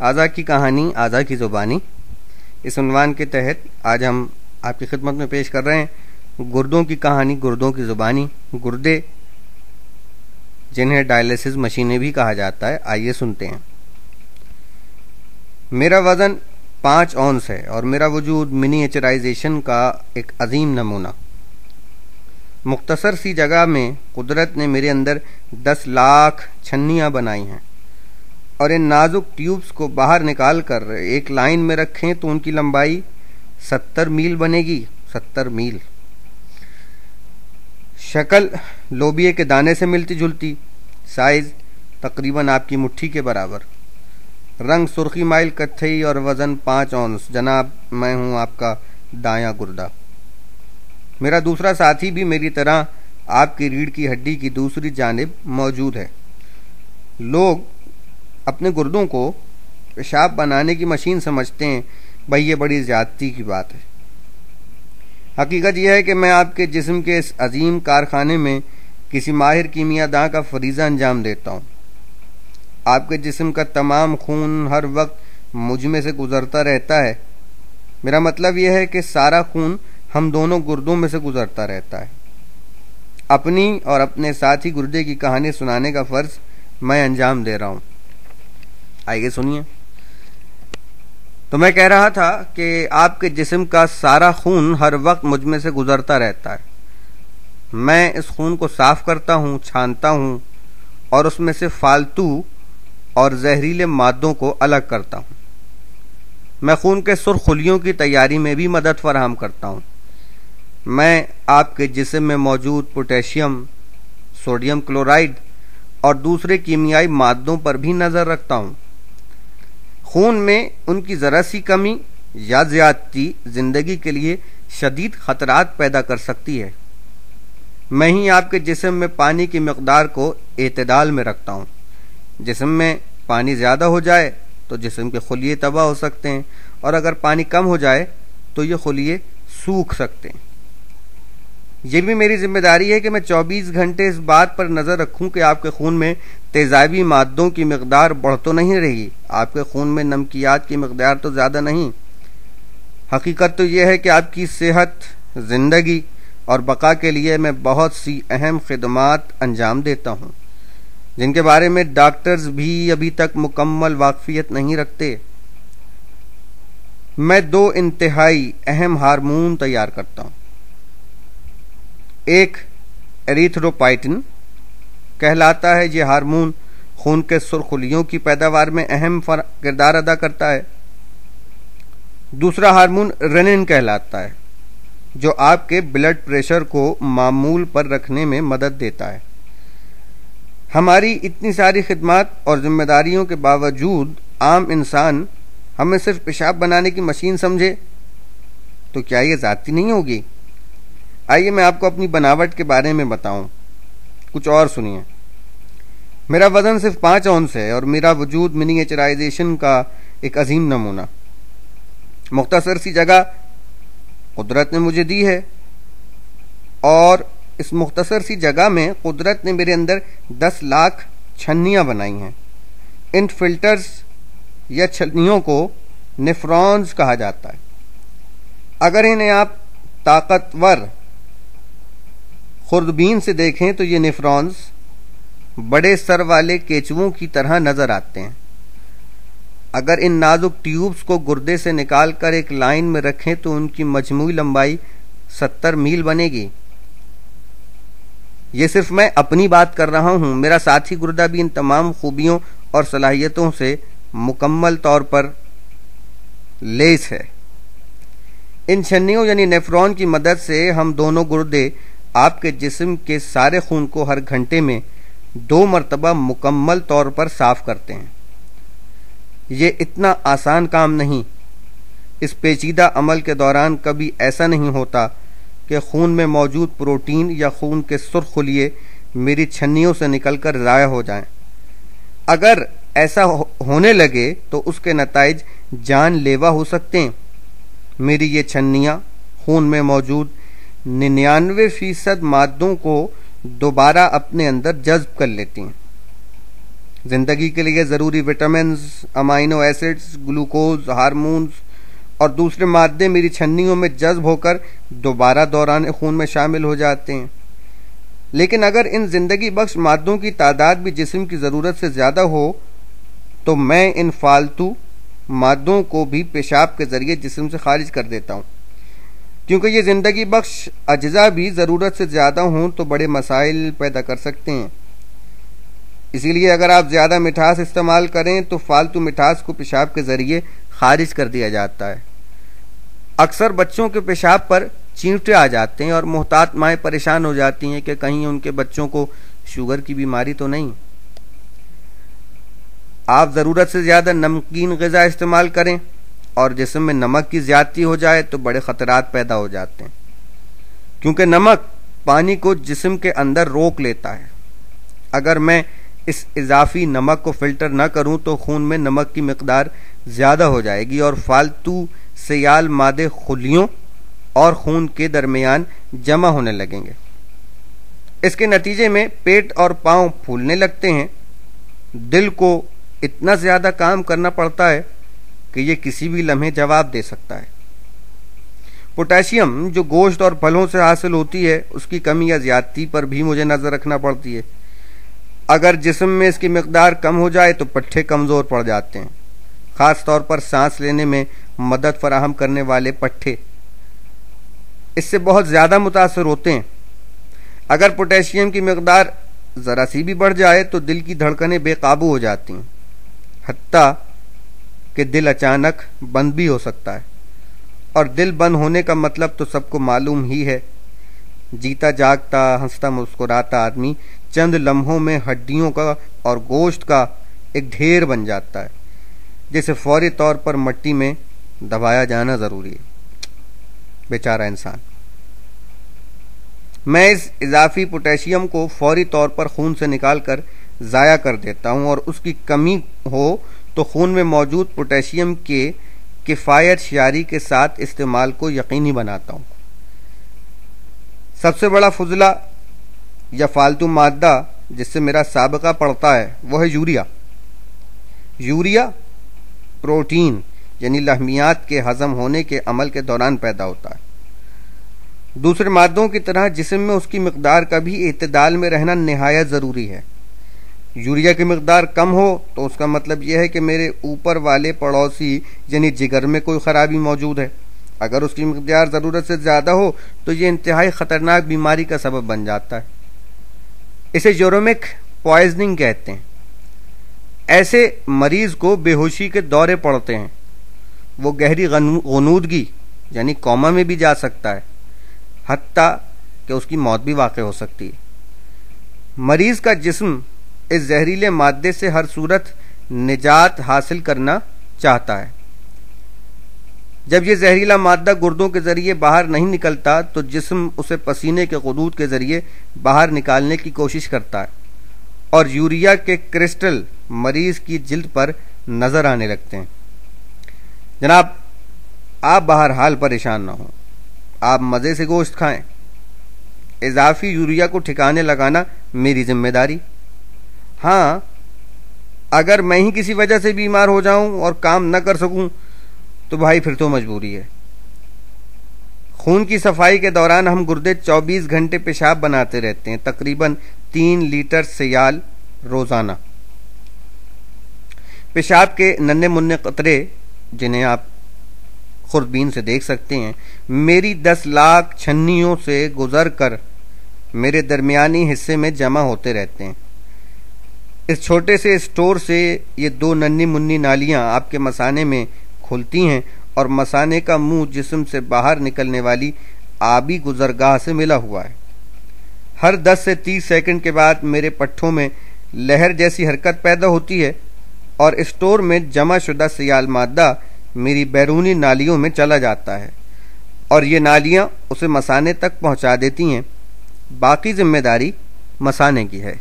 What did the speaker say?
اعضاء کی کہانی اعضاء کی زبانی، اس عنوان کے تحت آج ہم آپ کی خدمت میں پیش کر رہے ہیں گردوں کی کہانی گردوں کی زبانی۔ گردے جنہیں ڈائلیسس مشینیں بھی کہا جاتا ہے، آئیے سنتے ہیں۔ میرا وزن 5 اونس ہے اور میرا وجود منیچرائزیشن کا ایک عظیم نمونہ۔ مختصر سی جگہ میں قدرت نے میرے اندر 10 لاکھ چھنیاں بنائی ہیں، اور ان نازک ٹیوبز کو باہر نکال کر ایک لائن میں رکھیں تو ان کی لمبائی 70 میل بنے گی۔ 70 میل۔ شکل لوبیے کے دانے سے ملتی جلتی، سائز تقریباً آپ کی مٹھی کے برابر، رنگ سرخی مائل کتھئی اور وزن 5 اونس۔ جناب، میں ہوں آپ کا دایاں گردہ۔ میرا دوسرا ساتھی بھی میری طرح آپ کی ریڑھ کی ہڈی کی دوسری جانب موجود ہے۔ لوگ اپنے گردوں کو پیشاب بنانے کی مشین سمجھتے ہیں، بھئی یہ بڑی زیادتی کی بات ہے۔ حقیقت یہ ہے کہ میں آپ کے جسم کے اس عظیم کارخانے میں کسی ماہر کیمیا داں کا فریضہ انجام دیتا ہوں۔ آپ کے جسم کا تمام خون ہر وقت مجھ میں سے گزرتا رہتا ہے۔ میرا مطلب یہ ہے کہ سارا خون ہم دونوں گردوں میں سے گزرتا رہتا ہے۔ اپنی اور اپنے ساتھی گردے کی کہانی سنانے کا فرض میں انجام دے رہا ہوں۔ آئیے سنیے۔ تو میں کہہ رہا تھا کہ آپ کے جسم کا سارا خون ہر وقت مجھ میں سے گزرتا رہتا ہے۔ میں اس خون کو صاف کرتا ہوں، چھانتا ہوں اور اس میں سے فالتو اور زہریلے مادوں کو الگ کرتا ہوں۔ میں خون کے سرخ خلیوں کی تیاری میں بھی مدد فراہم کرتا ہوں۔ میں آپ کے جسم میں موجود پوٹیشیم، سوڈیم کلورائڈ اور دوسرے کیمیائی مادوں پر بھی نظر رکھتا ہوں۔ خون میں ان کی ذرا سی کمی یا زیادتی زندگی کے لیے شدید خطرات پیدا کر سکتی ہے۔ میں ہی آپ کے جسم میں پانی کی مقدار کو اعتدال میں رکھتا ہوں۔ جسم میں پانی زیادہ ہو جائے تو جسم کے خلیے تباہ ہو سکتے ہیں، اور اگر پانی کم ہو جائے تو یہ خلیے سوکھ سکتے ہیں۔ یہ بھی میری ذمہ داری ہے کہ میں 24 گھنٹے اس بات پر نظر رکھوں کہ آپ کے خون میں تیزابی مادوں کی مقدار بڑھ تو نہیں رہی، آپ کے خون میں نمکیات کی مقدار تو زیادہ نہیں۔ حقیقت تو یہ ہے کہ آپ کی صحت، زندگی اور بقا کے لیے میں بہت سی اہم خدمات انجام دیتا ہوں، جن کے بارے میں ڈاکٹرز بھی ابھی تک مکمل واقفیت نہیں رکھتے۔ میں 2 انتہائی اہم ہارمون تیار کرتا ہوں۔ ایک ایریتھروپائٹن کہلاتا ہے، یہ ہارمون خون کے سرخ خلیوں کی پیداوار میں اہم کردار ادا کرتا ہے۔ دوسرا ہارمون رینن کہلاتا ہے، جو آپ کے بلڈ پریشر کو معمول پر رکھنے میں مدد دیتا ہے۔ ہماری اتنی ساری خدمات اور ذمہ داریوں کے باوجود عام انسان ہمیں صرف پیشاب بنانے کی مشین سمجھے تو کیا یہ ذاتی نہیں ہوگی؟ آئیے میں آپ کو اپنی بناوٹ کے بارے میں بتاؤں۔ کچھ اور سنیے۔ میرا وزن صرف 5 اونس ہے اور میرا وجود منیچرائزیشن کا ایک عظیم نمونہ۔ مختصر سی جگہ قدرت نے مجھے دی ہے، اور اس مختصر سی جگہ میں قدرت نے میرے اندر 10 لاکھ چھنیاں بنائی ہیں۔ ان فلٹرز یا چھنیوں کو نیفرونز کہا جاتا ہے۔ اگر انہیں آپ طاقتور خوردبین سے دیکھیں تو یہ نیفرونز بڑے سر والے کیچووں کی طرح نظر آتے ہیں۔ اگر ان نازک ٹیوبز کو گردے سے نکال کر ایک لائن میں رکھیں تو ان کی مجموعی لمبائی 70 میل بنے گی۔ یہ صرف میں اپنی بات کر رہا ہوں، میرا ساتھی گردہ بھی ان تمام خوبیوں اور صلاحیتوں سے مکمل طور پر لیس ہے۔ ان چھنیوں یعنی نیفرون کی مدد سے ہم دونوں گردے آپ کے جسم کے سارے خون کو ہر گھنٹے میں 2 مرتبہ مکمل طور پر صاف کرتے ہیں۔ یہ اتنا آسان کام نہیں۔ اس پیچیدہ عمل کے دوران کبھی ایسا نہیں ہوتا کہ خون میں موجود پروٹین یا خون کے سرخ خلیے میری چھنیوں سے نکل کر ضائع ہو جائیں۔ اگر ایسا ہونے لگے تو اس کے نتائج جان لیوا ہو سکتے ہیں۔ میری یہ چھنیاں خون میں موجود 99% مادوں کو دوبارہ اپنے اندر جذب کر لیتی ہیں۔ زندگی کے لیے ضروری vitamins, amino acids, glucose, hormones اور دوسرے مادے میری چھنیوں میں جذب ہو کر دوبارہ دوران خون میں شامل ہو جاتے ہیں۔ لیکن اگر ان زندگی بخش مادوں کی تعداد بھی جسم کی ضرورت سے زیادہ ہو تو میں ان فالتو مادوں کو بھی پیشاب کے ذریعے جسم سے خارج کر دیتا ہوں، کیونکہ یہ زندگی بخش اجزاء بھی ضرورت سے زیادہ ہوں تو بڑے مسائل پیدا کر سکتے ہیں۔ اسی لیے اگر آپ زیادہ مٹھاس استعمال کریں تو فالتو مٹھاس کو پیشاب کے ذریعے خارج کر دیا جاتا ہے۔ اکثر بچوں کے پیشاب پر چینٹے آ جاتے ہیں اور محتاط مائیں پریشان ہو جاتی ہیں کہ کہیں ان کے بچوں کو شوگر کی بیماری تو نہیں۔ آپ ضرورت سے زیادہ نمکین غذا استعمال کریں اور جسم میں نمک کی زیادتی ہو جائے تو بڑے خطرات پیدا ہو جاتے ہیں، کیونکہ نمک پانی کو جسم کے اندر روک لیتا ہے۔ اگر میں اس اضافی نمک کو فلٹر نہ کروں تو خون میں نمک کی مقدار زیادہ ہو جائے گی اور فالتو سیال مادے خلیوں اور خون کے درمیان جمع ہونے لگیں گے۔ اس کے نتیجے میں پیٹ اور پاؤں پھولنے لگتے ہیں، دل کو اتنا زیادہ کام کرنا پڑتا ہے کہ یہ کسی بھی لمحے جواب دے سکتا ہے۔ پوٹاشیم جو گوشت اور پھلوں سے حاصل ہوتی ہے اس کی کمی یا زیادتی پر بھی مجھے نظر رکھنا پڑتی ہے۔ اگر جسم میں اس کی مقدار کم ہو جائے تو پٹھے کمزور پڑ جاتے ہیں، خاص طور پر سانس لینے میں مدد فراہم کرنے والے پٹھے اس سے بہت زیادہ متاثر ہوتے ہیں۔ اگر پوٹاشیم کی مقدار ذرا سی بھی بڑھ جائے تو دل کی دھڑکنیں بے قابو ہو جاتی ہیں، حتیٰ کہ دل اچانک بند بھی ہو سکتا ہے، اور دل بند ہونے کا مطلب تو سب کو معلوم ہی ہے۔ جیتا جاگتا ہنستا مسکراتا آدمی چند لمحوں میں ہڈیوں کا اور گوشت کا ایک ڈھیر بن جاتا ہے جسے فوری طور پر مٹی میں دبایا جانا ضروری ہے۔ بیچارہ انسان۔ میں اس اضافی پوٹاشیم کو فوری طور پر خون سے نکال کر ضائع کر دیتا ہوں اور اس کی کمی ہو تو خون میں موجود پوٹاشیم کے کفایت شیاری کے ساتھ استعمال کو یقینی بناتا ہوں۔ سب سے بڑا فضلہ یا فالتو مادہ جس سے میرا سابقہ پڑتا ہے وہ ہے یوریا۔ یوریا پروٹین یعنی لحمیات کے ہضم ہونے کے عمل کے دوران پیدا ہوتا ہے۔ دوسرے مادوں کی طرح جسم میں اس کی مقدار کا بھی اعتدال میں رہنا نہایت ضروری ہے۔ یوریا کی مقدار کم ہو تو اس کا مطلب یہ ہے کہ میرے اوپر والے پڑوسی یعنی جگر میں کوئی خرابی موجود ہے۔ اگر اس کی مقدار ضرورت سے زیادہ ہو تو یہ انتہائی خطرناک بیماری کا سبب بن جاتا ہے۔ اسے یورومک پوائزننگ کہتے ہیں۔ ایسے مریض کو بے ہوشی کے دورے پڑتے ہیں، وہ گہری غنودگی یعنی کوما میں بھی جا سکتا ہے، حتیٰ کہ اس کی موت بھی واقع ہو سکتی ہے۔ مریض کا جسم اس زہریلے مادے سے ہر صورت نجات حاصل کرنا چاہتا ہے۔ جب یہ زہریلا مادہ گردوں کے ذریعے باہر نہیں نکلتا تو جسم اسے پسینے کے غدود کے ذریعے باہر نکالنے کی کوشش کرتا ہے اور یوریا کے کرسٹل مریض کی جلد پر نظر آنے لگتے ہیں۔ جناب، آپ بہرحال پریشان نہ ہوں، آپ مزے سے گوشت کھائیں۔ اضافی یوریا کو ٹھکانے لگانا میری ذمہ داری۔ ہاں، اگر میں ہی کسی وجہ سے بیمار ہو جاؤں اور کام نہ کر سکوں تو بھائی پھر تو مجبوری ہے۔ خون کی صفائی کے دوران ہم گردے 24 گھنٹے پیشاب بناتے رہتے ہیں، تقریباً 3 لیٹر سیال روزانہ۔ پیشاب کے ننھے مننے قطرے جنہیں آپ خوردبین سے دیکھ سکتے ہیں میری 10 لاکھ چھنیوں سے گزر کر میرے درمیانی حصے میں جمع ہوتے رہتے ہیں۔ اس چھوٹے سے اسٹور سے یہ 2 ننھی منی نالیاں آپ کے مثانے میں کھلتی ہیں اور مثانے کا منہ جسم سے باہر نکلنے والی آبی گزرگاہ سے ملا ہوا ہے۔ ہر 10 سے 30 سیکنڈ کے بعد میرے پٹھوں میں لہر جیسی حرکت پیدا ہوتی ہے اور اسٹور میں جمع شدہ سیال مادہ میری بیرونی نالیوں میں چلا جاتا ہے اور یہ نالیاں اسے مثانے تک پہنچا دیتی ہیں۔ باقی ذمہ داری مثانے کی ہے۔